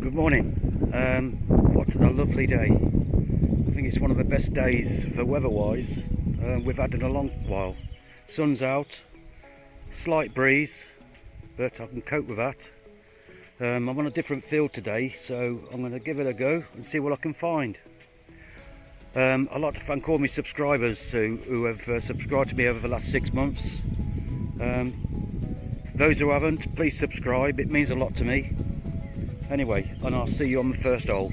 Good morning. What a lovely day. I think it's one of the best days for weather-wise we've had in a long while. Sun's out, slight breeze, but I can cope with that. I'm on a different field today, so I'm going to give it a go and see what I can find. I'd like to thank all my subscribers who have subscribed to me over the last 6 months. Those who haven't, please subscribe, it means a lot to me. Anyway, and I'll see you on the first hole.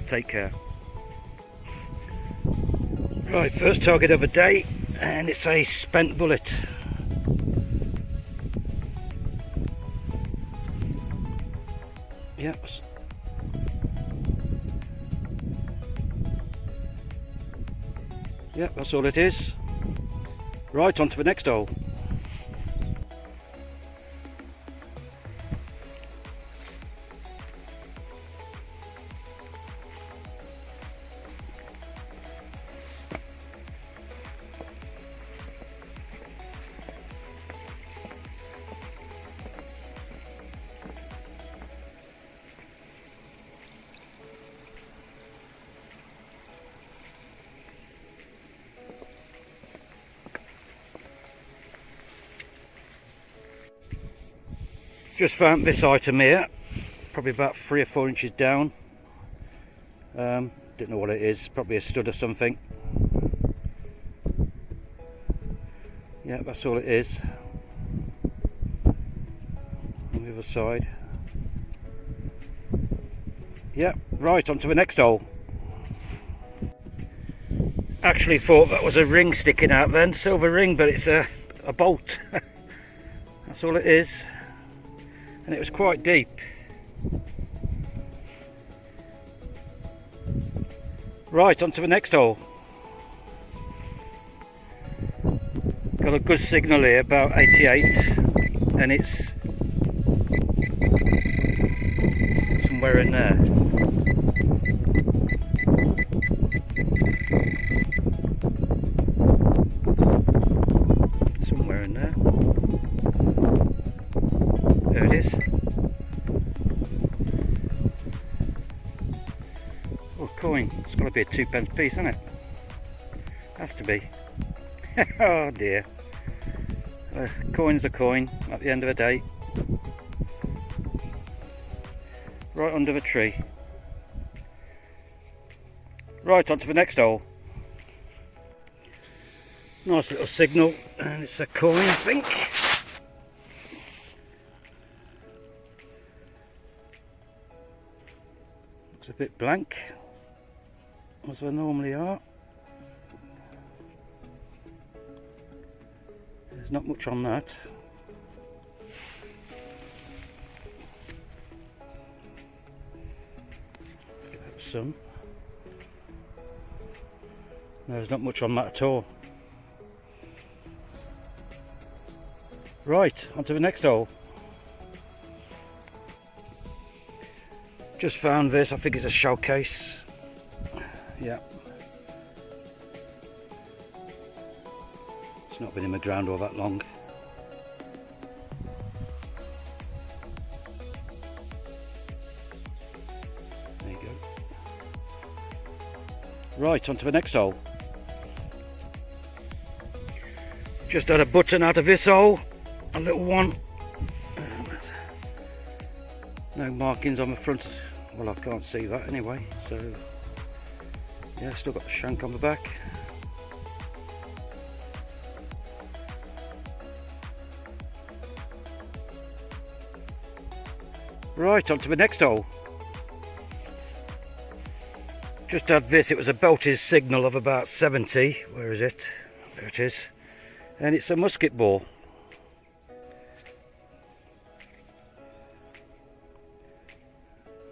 Take care. Right, first target of the day, and it's a spent bullet. Yep. Yep, that's all it is. Right, on to the next hole. Just found this item here, probably about 3 or 4 inches down. Don't know what it is, probably a stud or something. Yeah, that's all it is. On the other side. Yeah, right, on to the next hole. Actually thought that was a ring sticking out then, silver ring, but it's a bolt. That's all it is. And it was quite deep. Right, on to the next hole. Got a good signal here, about 88, and it's somewhere in there. Somewhere in there. There it is. Oh, coin. It's got to be a 2p piece, isn't it? Has to be. Oh dear. Coin's a coin at the end of the day. Right under the tree. Right, on to the next hole. Nice little signal, and it's a coin, I think. Looks a bit blank, as they normally are. There's not much on that. Give that some. No, there's not much on that at all. Right, on to the next hole. Just found this, I think it's a showcase. Yeah. It's not been in the ground all that long. There you go. Right, on to the next hole. Just had a button out of this hole, a little one. No markings on the front. Well, I can't see that anyway, so yeah, still got the shank on the back. Right, on to the next hole. Just had this, it was a belted signal of about 70. Where is it? There it is. And it's a musket ball.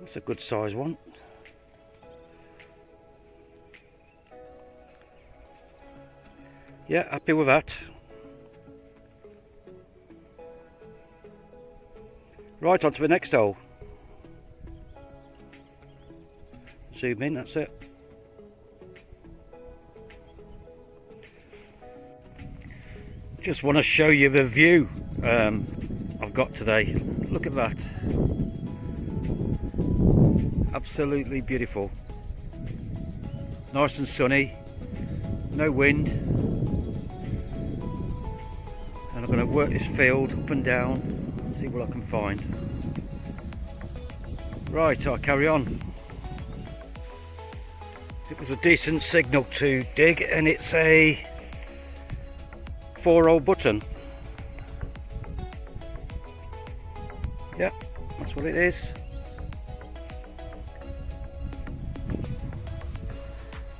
That's a good size one. Yeah, happy with that. Right, on to the next hole. Zoom in, that's it. Just want to show you the view I've got today. Look at that. Absolutely beautiful. Nice and sunny, no wind. And I'm going to work this field up and down, see what I can find. Right, I'll carry on. It was a decent signal to dig, and it's a 4-hole button. Yep, that's what it is.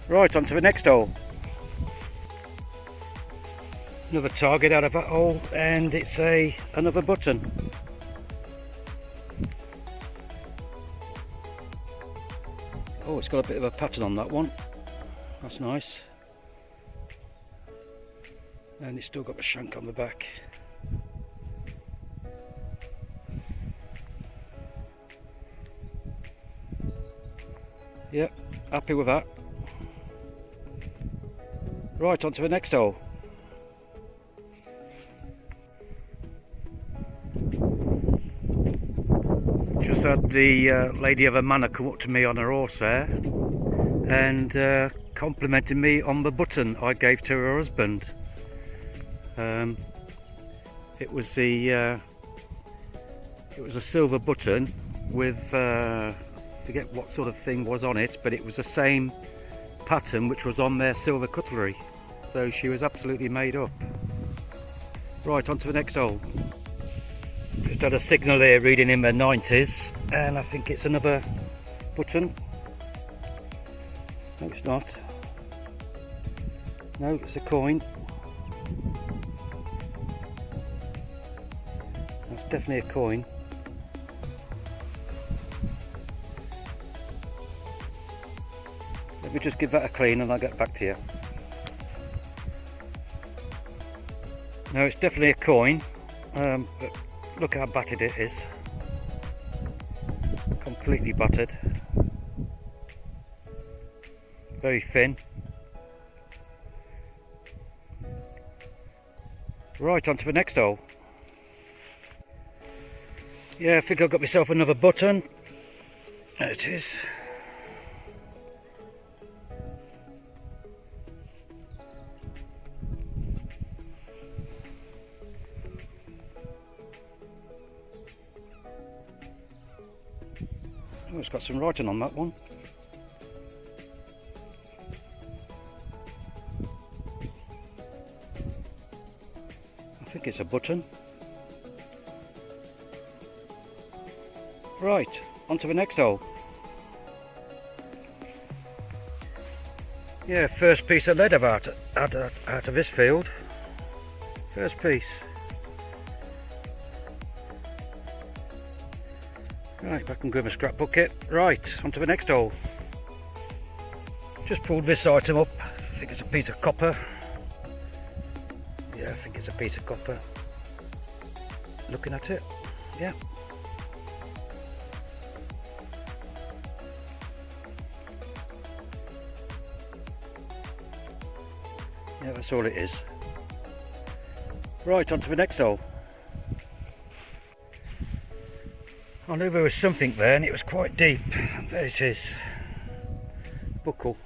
Right, on to the next hole. Another target out of that hole, and it's another button. Oh, it's got a bit of a pattern on that one. That's nice. And it's still got the shank on the back. Yep, happy with that. Right, on to the next hole. Just had the lady of a manor come up to me on her horse there and complimented me on the button I gave to her husband. It was a silver button with I forget what sort of thing was on it, but it was the same pattern which was on their silver cutlery, so she was absolutely made up. Right, on to the next hole. Just had a signal here reading in the 90s, and I think it's another button. No, it's not. No, it's a coin. That's definitely a coin. Let me just give that a clean and I'll get back to you. No, it's definitely a coin, but look how battered it is. Completely battered. Very thin. Right, on to the next hole. Yeah, I think I've got myself another button. There it is. Oh, it's got some writing on that one. I think it's a button. Right, on to the next hole. Yeah, first piece of lead I've out of this field. First piece. Right, back and grab a scrap bucket. Right, on to the next hole. Just pulled this item up. I think it's a piece of copper. Yeah, I think it's a piece of copper. Looking at it, yeah. Yeah, that's all it is. Right, on to the next hole. I knew there was something there and it was quite deep. There it is. Buckle.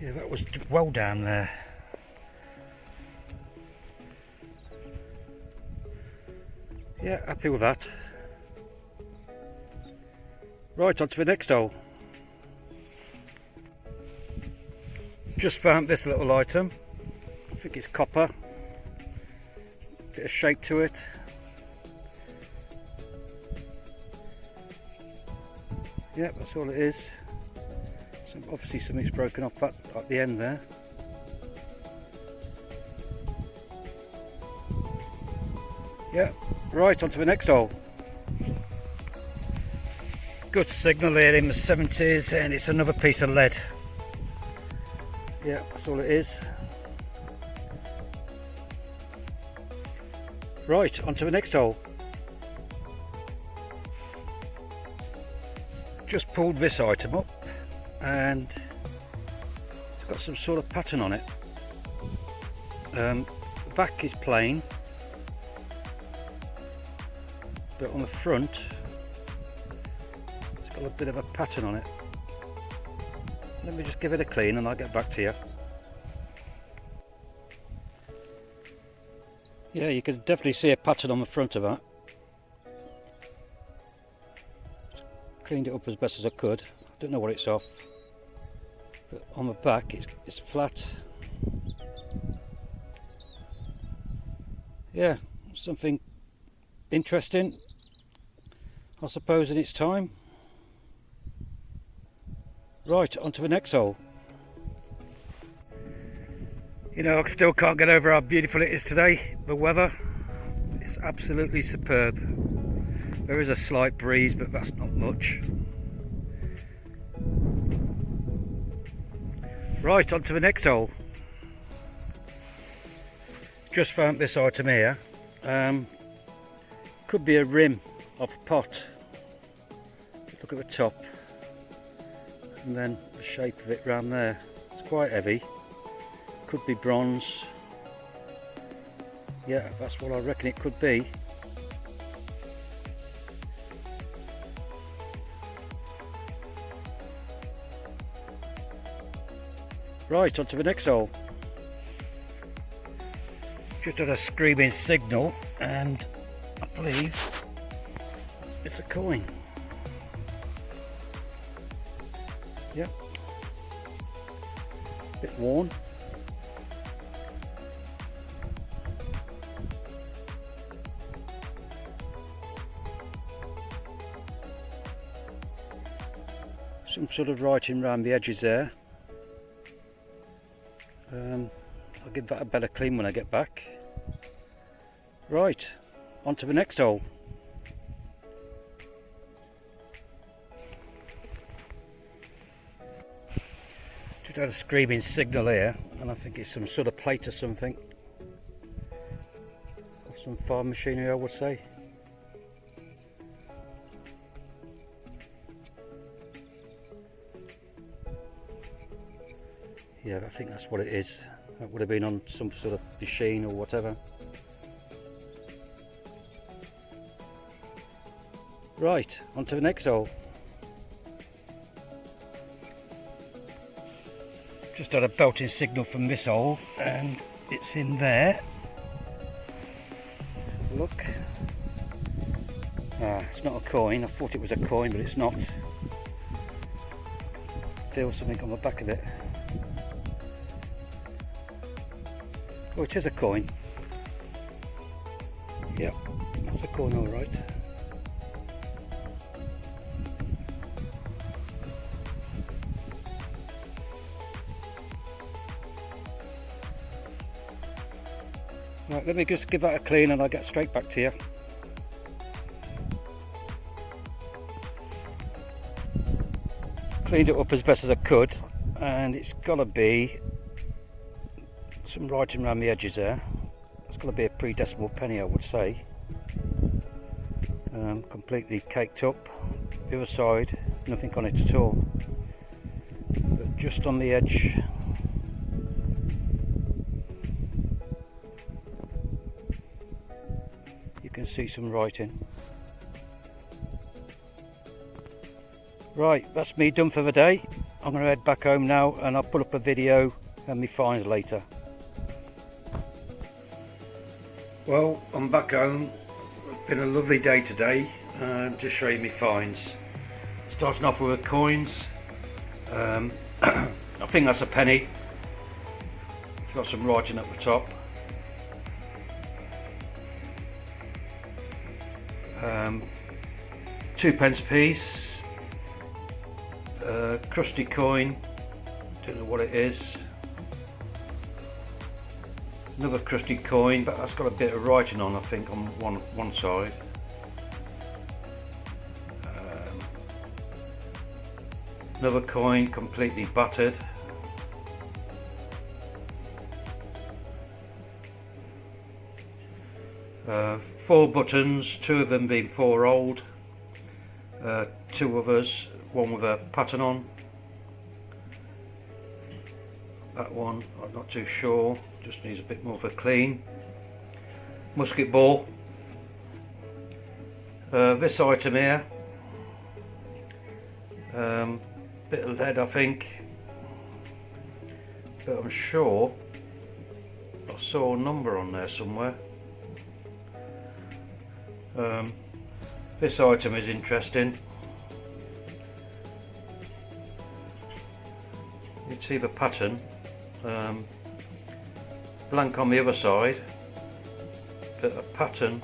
Yeah, that was well down there. Yeah, happy with that. Right, on to the next hole. Just found this little item. I think it's copper. Bit of shape to it. Yeah, that's all it is. Obviously something's broken off at the end there. Yeah, right, on to the next hole. Good signal here in the 70s, and it's another piece of lead. Yeah, that's all it is. Right, on to the next hole. Just pulled this item up and it's got some sort of pattern on it. The back is plain but on the front it's got a bit of a pattern on it. Let me just give it a clean and I'll get back to you. Yeah, you can definitely see a pattern on the front of that. Cleaned it up as best as I could. I don't know what it's off, but on the back it's flat. Yeah, something interesting, I suppose, in its time. Right, on to the next hole. You know, I still can't get over how beautiful it is today. The weather is absolutely superb. There is a slight breeze, but that's not much. Right, on to the next hole. Just found this item here. Could be a rim of a pot. Look at the top. And then the shape of it round there. It's quite heavy. Could be bronze. Yeah, that's what I reckon it could be. Right, on to the next hole. Just had a screaming signal and I believe it's a coin. Yep. Bit worn. Some sort of writing around the edges there. I'll give that a better clean when I get back. Right, on to the next hole. Just had a screaming signal here, and I think it's some sort of plate or something. Or some farm machinery, I would say. Yeah, I think that's what it is. That would have been on some sort of machine or whatever. Right, on to the next hole. Just had a belting signal from this hole and it's in there. Look. Ah, it's not a coin. I thought it was a coin, but it's not. Feel something on the back of it. Oh, it is a coin. Yep, that's a coin, all right. Right, let me just give that a clean and I'll get straight back to you. Cleaned it up as best as I could, and it's got to be some writing around the edges there. It's got to be a pre-decimal penny, I would say. Completely caked up. The other side, nothing on it at all. But just on the edge, you can see some writing. Right, that's me done for the day. I'm going to head back home now and I'll put up a video and my finds later. Well, I'm back home. It's been a lovely day today. Just show you my finds. Starting off with the coins. I think that's a penny. It's got some writing at the top. £2 a piece. Crusty coin. Don't know what it is. Another crusty coin, but that's got a bit of writing on, I think, on one side. Another coin completely battered. Four buttons, two of them being 4-old, two others, one with a pattern on. That one, I'm not too sure, just needs a bit more of a clean. Musket ball, This item here, bit of lead I think, but I'm sure I saw a number on there somewhere. This item is interesting. You can see the pattern, blank on the other side, but a pattern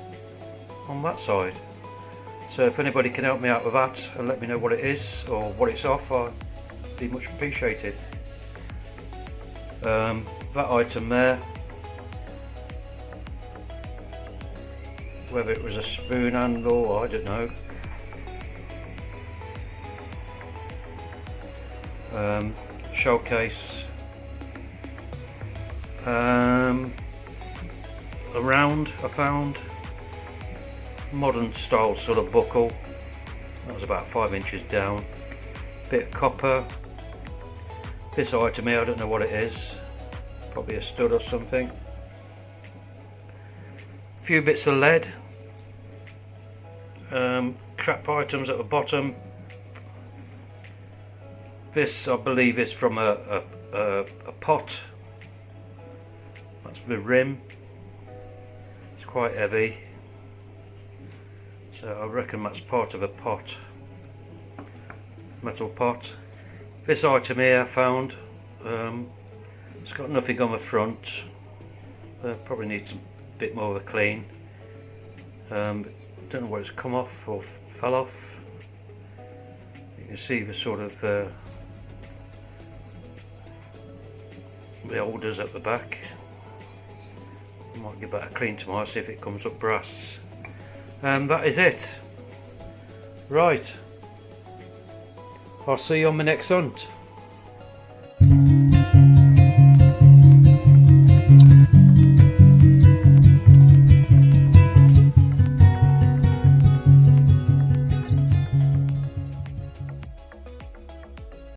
on that side. So if anybody can help me out with that and let me know what it is or what it's off, I'd be much appreciated. That item there, whether it was a spoon handle, I don't know. Showcase. Around I found modern style sort of buckle that was about 5 inches down, bit of copper. This item here, I don't know what it is, probably a stud or something. A few bits of lead, crap items at the bottom. This I believe is from a pot. That's the rim. It's quite heavy, so I reckon that's part of a pot, metal pot. This item here I found, it's got nothing on the front, probably needs a bit more of a clean. Don't know where it's come off or fell off. You can see the sort of the holders at the back. I might give that a clean tomorrow, see if it comes up brass. And that is it. Right, I'll see you on my next hunt.